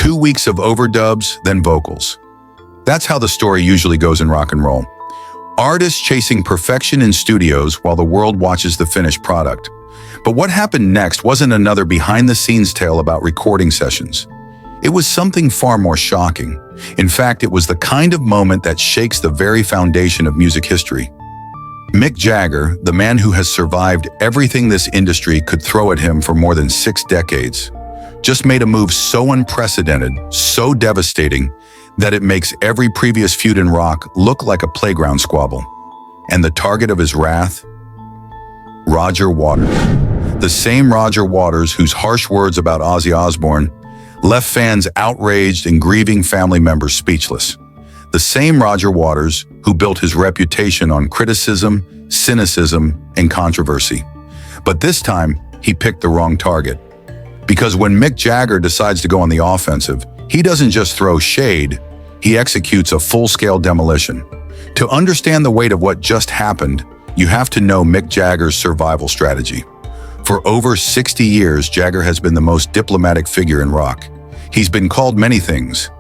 2 weeks of overdubs, then vocals. That's how the story usually goes in rock and roll. Artists chasing perfection in studios while the world watches the finished product. But what happened next wasn't another behind-the-scenes tale about recording sessions. It was something far more shocking. In fact, it was the kind of moment that shakes the very foundation of music history. Mick Jagger, the man who has survived everything this industry could throw at him for more than 6 decades, just made a move so unprecedented, so devastating, that it makes every previous feud in rock look like a playground squabble. And the target of his wrath? Roger Waters. The same Roger Waters whose harsh words about Ozzy Osbourne left fans outraged and grieving family members speechless. The same Roger Waters who built his reputation on criticism, cynicism, and controversy. But this time, he picked the wrong target. Because when Mick Jagger decides to go on the offensive, he doesn't just throw shade, he executes a full-scale demolition. To understand the weight of what just happened, you have to know Mick Jagger's survival strategy. For over 60 years, Jagger has been the most diplomatic figure in rock. He's been called many things: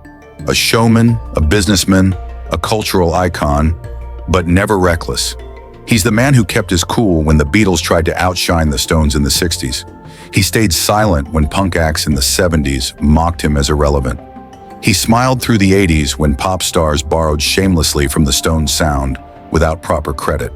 a showman, a businessman, a cultural icon, but never reckless. He's the man who kept his cool when the Beatles tried to outshine the Stones in the 60s. He stayed silent when punk acts in the 70s mocked him as irrelevant. He smiled through the 80s when pop stars borrowed shamelessly from the Stones' sound without proper credit.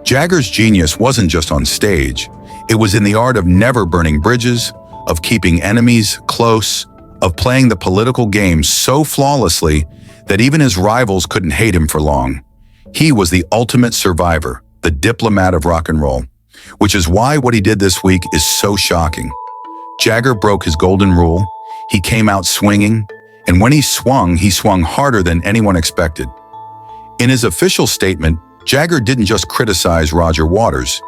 Jagger's genius wasn't just on stage. It was in the art of never burning bridges, of keeping enemies close, of playing the political game so flawlessly that even his rivals couldn't hate him for long. He was the ultimate survivor, the diplomat of rock and roll, which is why what he did this week is so shocking. Jagger broke his golden rule. He came out swinging, and when he swung harder than anyone expected. In his official statement, Jagger didn't just criticize Roger Waters.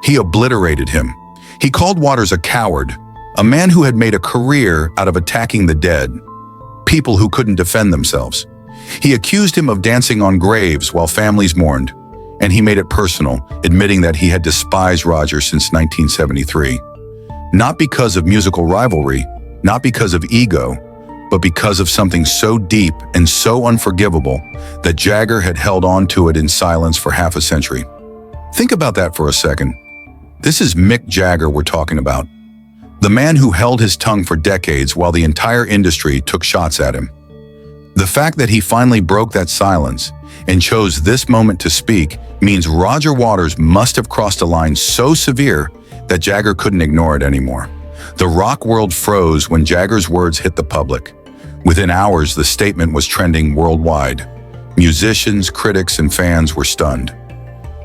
He obliterated him. He called Waters a coward, a man who had made a career out of attacking the dead, people who couldn't defend themselves. He accused him of dancing on graves while families mourned, and he made it personal, admitting that he had despised Roger since 1973. Not because of musical rivalry, not because of ego, but because of something so deep and so unforgivable that Jagger had held on to it in silence for half a century. Think about that for a second. This is Mick Jagger we're talking about. The man who held his tongue for decades while the entire industry took shots at him. The fact that he finally broke that silence and chose this moment to speak means Roger Waters must have crossed a line so severe that Jagger couldn't ignore it anymore. The rock world froze when Jagger's words hit the public. Within hours, the statement was trending worldwide. Musicians, critics, and fans were stunned.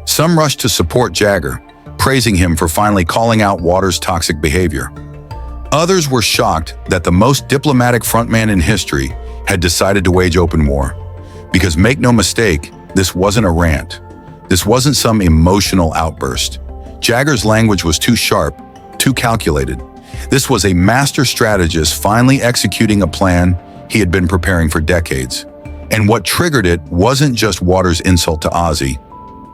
Some rushed to support Jagger, praising him for finally calling out Waters' toxic behavior. Others were shocked that the most diplomatic frontman in history had decided to wage open war. Because make no mistake, this wasn't a rant. This wasn't some emotional outburst. Jagger's language was too sharp, too calculated. This was a master strategist finally executing a plan he had been preparing for decades. And what triggered it wasn't just Waters' insult to Ozzy.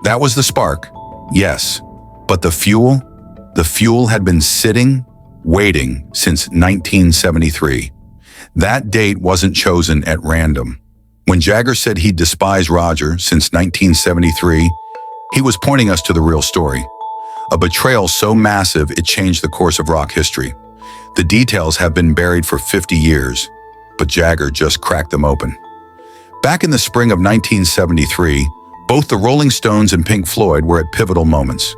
That was the spark, yes. But the fuel had been sitting, waiting since 1973. That date wasn't chosen at random. When Jagger said he despised Roger since 1973, he was pointing us to the real story. A betrayal so massive it changed the course of rock history. The details have been buried for 50 years, but Jagger just cracked them open. Back in the spring of 1973, both the Rolling Stones and Pink Floyd were at pivotal moments.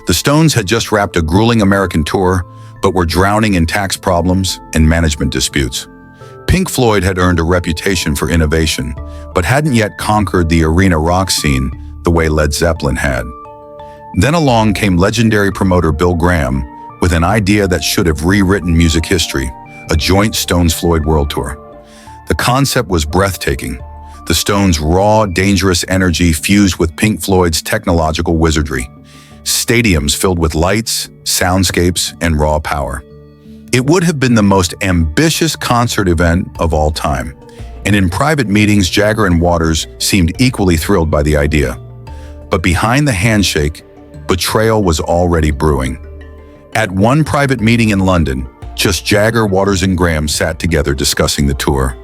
The Stones had just wrapped a grueling American tour, but were drowning in tax problems and management disputes. Pink Floyd had earned a reputation for innovation, but hadn't yet conquered the arena rock scene the way Led Zeppelin had. Then along came legendary promoter Bill Graham with an idea that should have rewritten music history, a joint Stones-Floyd world tour. The concept was breathtaking. The Stones' raw, dangerous energy fused with Pink Floyd's technological wizardry. Stadiums filled with lights, soundscapes, and raw power. It would have been the most ambitious concert event of all time, and in private meetings, Jagger and Waters seemed equally thrilled by the idea. But behind the handshake, betrayal was already brewing. At one private meeting in London, Just Jagger, Waters, and Graham sat together discussing the tour.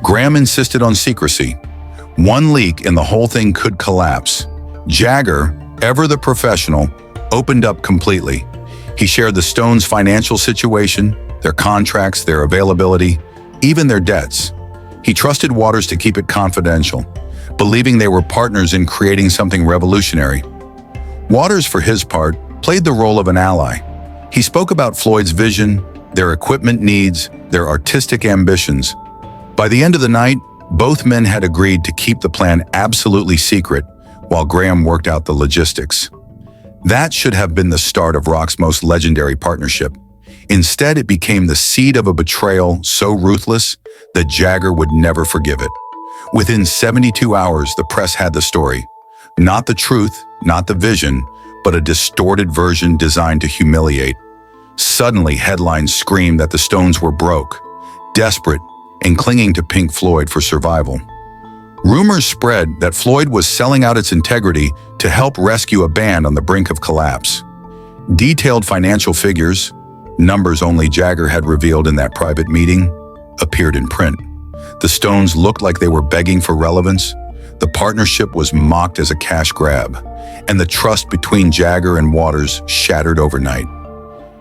Graham insisted on secrecy. One leak and the whole thing could collapse. Jagger, ever the professional, opened up completely. He shared the Stones' financial situation, their contracts, their availability, even their debts. He trusted Waters to keep it confidential, believing they were partners in creating something revolutionary. Waters, for his part, played the role of an ally. He spoke about Floyd's vision, their equipment needs, their artistic ambitions. By the end of the night, both men had agreed to keep the plan absolutely secret, while Graham worked out the logistics. That should have been the start of rock's most legendary partnership. Instead, it became the seed of a betrayal so ruthless that Jagger would never forgive it. Within 72 hours, the press had the story. Not the truth, not the vision, but a distorted version designed to humiliate. Suddenly, headlines screamed that the Stones were broke, desperate, and clinging to Pink Floyd for survival. Rumors spread that Floyd was selling out its integrity to help rescue a band on the brink of collapse. Detailed financial figures, numbers only Jagger had revealed in that private meeting, appeared in print. The Stones looked like they were begging for relevance. The partnership was mocked as a cash grab, and the trust between Jagger and Waters shattered overnight.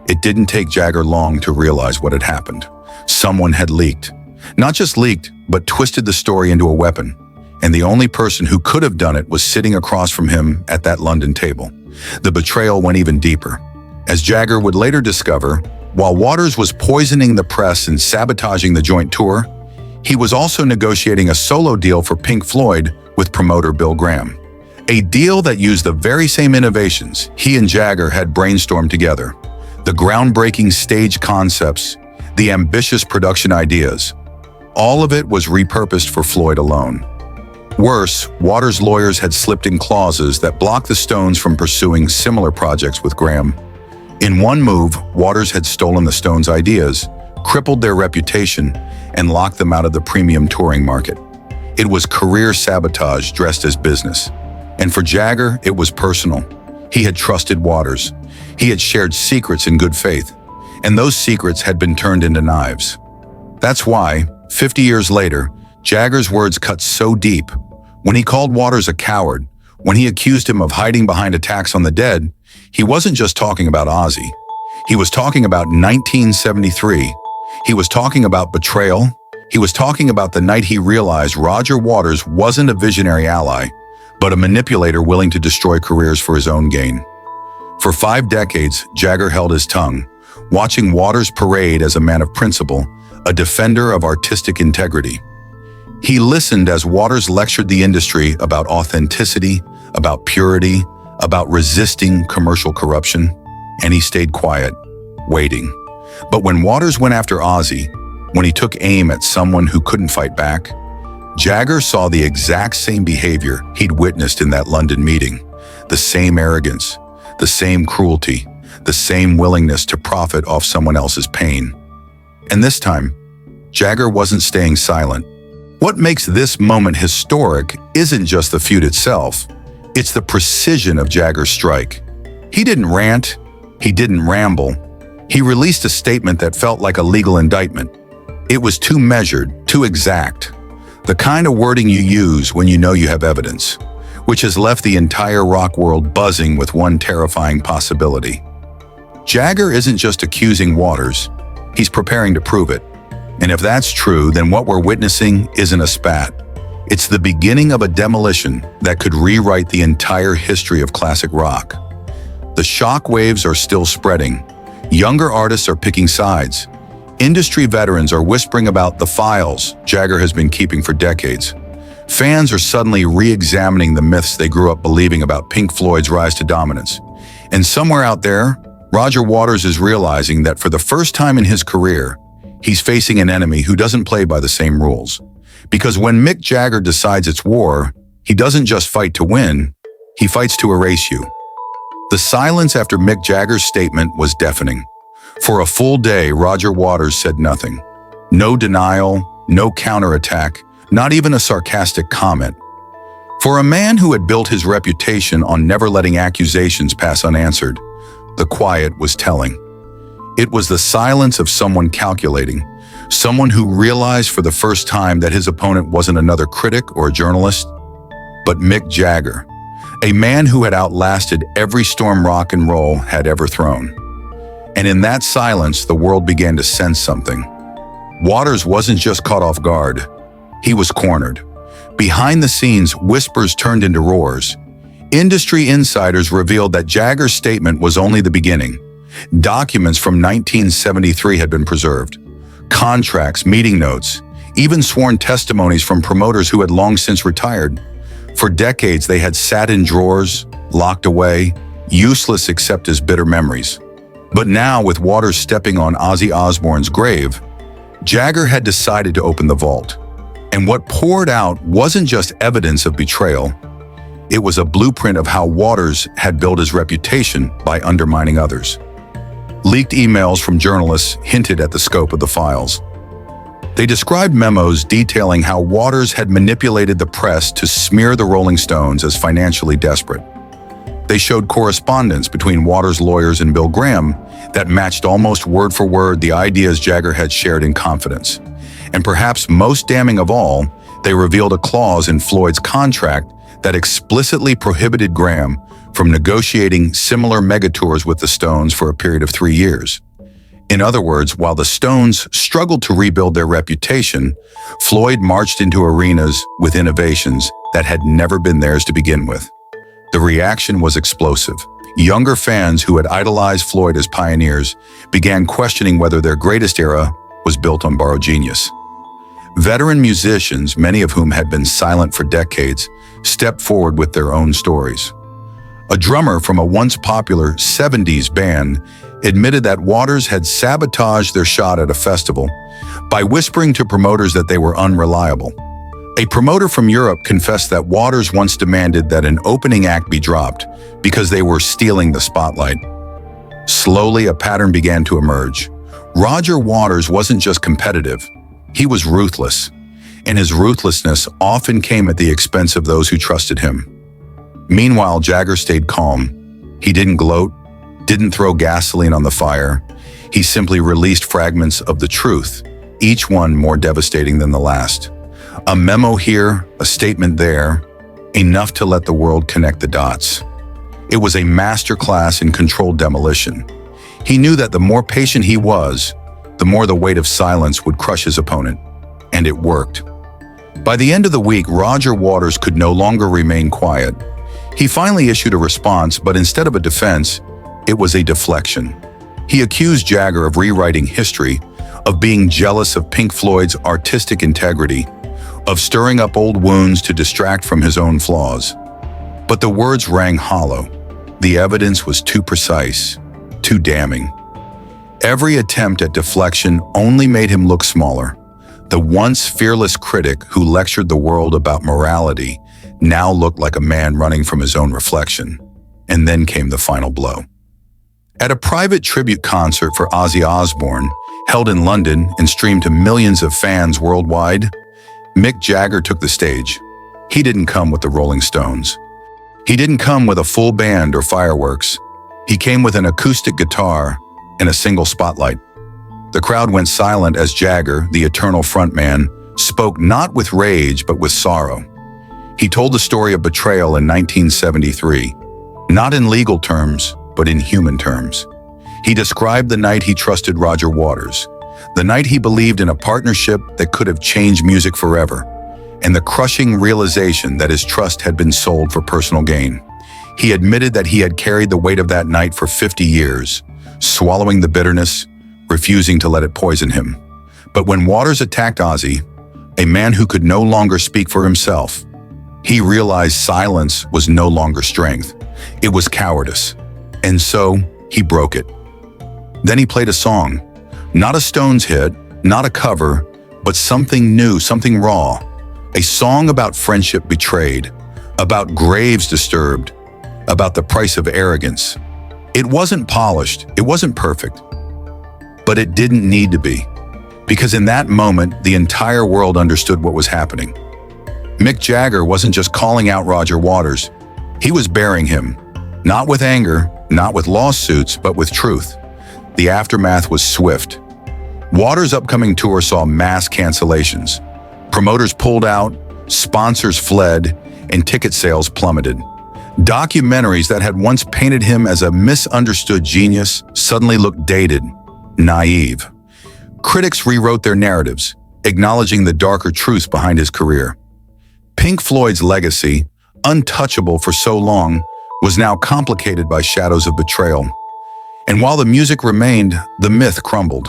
It didn't take Jagger long to realize what had happened. Someone had leaked. Not just leaked, but twisted the story into a weapon. And the only person who could have done it was sitting across from him at that London table. The betrayal went even deeper. As Jagger would later discover, while Waters was poisoning the press and sabotaging the joint tour, he was also negotiating a solo deal for Pink Floyd with promoter Bill Graham. A deal that used the very same innovations he and Jagger had brainstormed together. The groundbreaking stage concepts, the ambitious production ideas. All of it was repurposed for Floyd alone. Worse, Waters' lawyers had slipped in clauses that blocked the Stones from pursuing similar projects with Graham. In one move, Waters had stolen the Stones' ideas, crippled their reputation, and locked them out of the premium touring market. It was career sabotage dressed as business. And for Jagger, it was personal. He had trusted Waters. He had shared secrets in good faith, and those secrets had been turned into knives. That's why, 50 years later, Jagger's words cut so deep. When he called Waters a coward, when he accused him of hiding behind attacks on the dead, he wasn't just talking about Ozzy. He was talking about 1973. He was talking about betrayal. He was talking about the night he realized Roger Waters wasn't a visionary ally, but a manipulator willing to destroy careers for his own gain. For 5 decades, Jagger held his tongue, watching Waters parade as a man of principle, a defender of artistic integrity. He listened as Waters lectured the industry about authenticity, about purity, about resisting commercial corruption, and he stayed quiet, waiting. But when Waters went after Ozzy, when he took aim at someone who couldn't fight back, Jagger saw the exact same behavior he'd witnessed in that London meeting. The same arrogance, the same cruelty, the same willingness to profit off someone else's pain. And this time, Jagger wasn't staying silent. What makes this moment historic isn't just the feud itself, it's the precision of Jagger's strike. He didn't rant, he didn't ramble. He released a statement that felt like a legal indictment. It was too measured, too exact. The kind of wording you use when you know you have evidence, which has left the entire rock world buzzing with one terrifying possibility. Jagger isn't just accusing Waters, he's preparing to prove it. And if that's true, then what we're witnessing isn't a spat. It's the beginning of a demolition that could rewrite the entire history of classic rock. The shock waves are still spreading. Younger artists are picking sides. Industry veterans are whispering about the files Jagger has been keeping for decades. Fans are suddenly re-examining the myths they grew up believing about Pink Floyd's rise to dominance. And somewhere out there, Roger Waters is realizing that for the first time in his career, he's facing an enemy who doesn't play by the same rules. Because when Mick Jagger decides it's war, he doesn't just fight to win, he fights to erase you. The silence after Mick Jagger's statement was deafening. For a full day, Roger Waters said nothing. No denial, no counterattack, not even a sarcastic comment. For a man who had built his reputation on never letting accusations pass unanswered, the quiet was telling. It was the silence of someone calculating, someone who realized for the first time that his opponent wasn't another critic or a journalist, but Mick Jagger, a man who had outlasted every storm rock and roll had ever thrown. And in that silence, the world began to sense something. Waters wasn't just caught off guard. He was cornered. Behind the scenes, whispers turned into roars. Industry insiders revealed that Jagger's statement was only the beginning. Documents from 1973 had been preserved. Contracts, meeting notes, even sworn testimonies from promoters who had long since retired. For decades, they had sat in drawers, locked away, useless except as bitter memories. But now, with Waters stepping on Ozzy Osbourne's grave, Jagger had decided to open the vault. And what poured out wasn't just evidence of betrayal. It was a blueprint of how Waters had built his reputation by undermining others. Leaked emails from journalists hinted at the scope of the files. They described memos detailing how Waters had manipulated the press to smear the Rolling Stones as financially desperate. They showed correspondence between Waters' lawyers and Bill Graham that matched almost word for word the ideas Jagger had shared in confidence. And perhaps most damning of all, they revealed a clause in Floyd's contract that explicitly prohibited Graham from negotiating similar megatours with the Stones for a period of 3 years. In other words, while the Stones struggled to rebuild their reputation, Floyd marched into arenas with innovations that had never been theirs to begin with. The reaction was explosive. Younger fans who had idolized Floyd as pioneers began questioning whether their greatest era was built on borrowed genius. Veteran musicians, many of whom had been silent for decades, stepped forward with their own stories. A drummer from a once popular 70s band admitted that Waters had sabotaged their shot at a festival by whispering to promoters that they were unreliable. A promoter from Europe confessed that Waters once demanded that an opening act be dropped because they were stealing the spotlight. Slowly, a pattern began to emerge. Roger Waters wasn't just competitive, he was ruthless, and his ruthlessness often came at the expense of those who trusted him. Meanwhile, Jagger stayed calm. He didn't gloat, didn't throw gasoline on the fire. He simply released fragments of the truth, each one more devastating than the last. A memo here, a statement there, enough to let the world connect the dots. It was a masterclass in controlled demolition. He knew that the more patient he was, the more the weight of silence would crush his opponent. And it worked. By the end of the week, Roger Waters could no longer remain quiet. He finally issued a response, but instead of a defense, it was a deflection. He accused Jagger of rewriting history, of being jealous of Pink Floyd's artistic integrity, of stirring up old wounds to distract from his own flaws. But the words rang hollow. The evidence was too precise, too damning. Every attempt at deflection only made him look smaller. The once fearless critic who lectured the world about morality now looked like a man running from his own reflection. And then came the final blow. At a private tribute concert for Ozzy Osbourne, held in London and streamed to millions of fans worldwide, Mick Jagger took the stage. He didn't come with the Rolling Stones. He didn't come with a full band or fireworks. He came with an acoustic guitar and a single spotlight. The crowd went silent as Jagger, the eternal frontman, spoke not with rage but with sorrow. He told the story of betrayal in 1973, not in legal terms, but in human terms. He described the night he trusted Roger Waters, the night he believed in a partnership that could have changed music forever, and the crushing realization that his trust had been sold for personal gain. He admitted that he had carried the weight of that night for 50 years, swallowing the bitterness, refusing to let it poison him. But when Waters attacked Ozzy, a man who could no longer speak for himself, he realized silence was no longer strength. It was cowardice. And so, he broke it. Then he played a song. Not a Stones hit, not a cover, but something new, something raw. A song about friendship betrayed, about graves disturbed, about the price of arrogance. It wasn't polished, it wasn't perfect, but it didn't need to be. Because in that moment, the entire world understood what was happening. Mick Jagger wasn't just calling out Roger Waters, he was burying him. Not with anger, not with lawsuits, but with truth. the aftermath was swift. Waters' upcoming tour saw mass cancellations. Promoters pulled out, sponsors fled, and ticket sales plummeted. Documentaries that had once painted him as a misunderstood genius suddenly looked dated, naive. Critics rewrote their narratives, acknowledging the darker truths behind his career. Pink Floyd's legacy, untouchable for so long, was now complicated by shadows of betrayal. And while the music remained, the myth crumbled.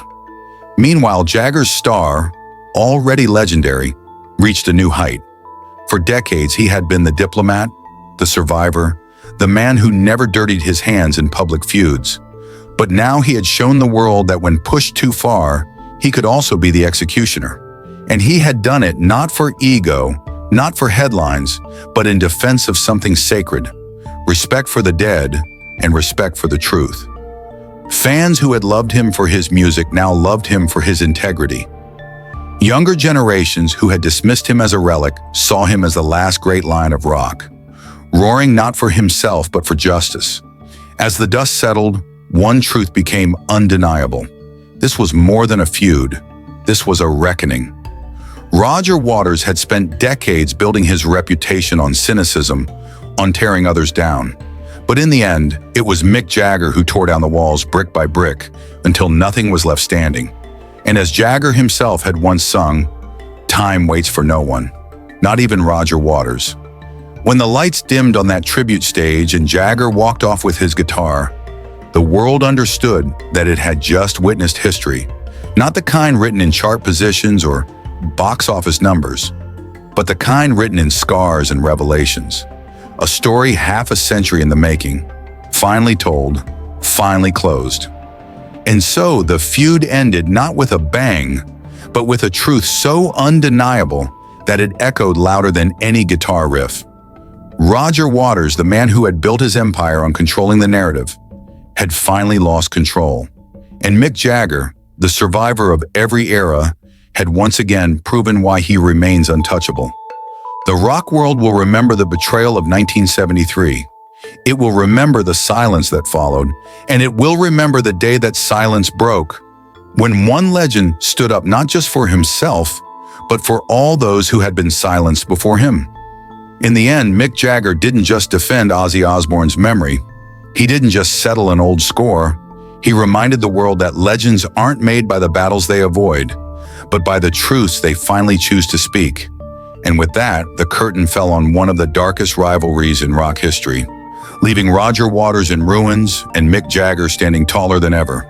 Meanwhile, Jagger's star, already legendary, reached a new height. For decades, he had been the diplomat, the survivor, the man who never dirtied his hands in public feuds. But now he had shown the world that when pushed too far, he could also be the executioner. And he had done it not for ego, not for headlines, but in defense of something sacred, respect for the dead and respect for the truth. Fans who had loved him for his music now loved him for his integrity. Younger generations who had dismissed him as a relic saw him as the last great line of rock, roaring not for himself but for justice. As the dust settled, one truth became undeniable. This was more than a feud. This was a reckoning. Roger Waters had spent decades building his reputation on cynicism, on tearing others down. But in the end, it was Mick Jagger who tore down the walls brick by brick until nothing was left standing. And as Jagger himself had once sung, "Time waits for no one, not even Roger Waters." When the lights dimmed on that tribute stage and Jagger walked off with his guitar, the world understood that it had just witnessed history, not the kind written in chart positions or box office numbers, but the kind written in scars and revelations. A story half a century in the making, finally told, finally closed. And so the feud ended not with a bang, but with a truth so undeniable that it echoed louder than any guitar riff. Roger Waters, the man who had built his empire on controlling the narrative, had finally lost control. And Mick Jagger, the survivor of every era, had once again proven why he remains untouchable. The rock world will remember the betrayal of 1973. It will remember the silence that followed, and it will remember the day that silence broke, when one legend stood up not just for himself, but for all those who had been silenced before him. In the end, Mick Jagger didn't just defend Ozzy Osbourne's memory. He didn't just settle an old score. He reminded the world that legends aren't made by the battles they avoid, but by the truths they finally choose to speak. And with that, the curtain fell on one of the darkest rivalries in rock history, leaving Roger Waters in ruins and Mick Jagger standing taller than ever.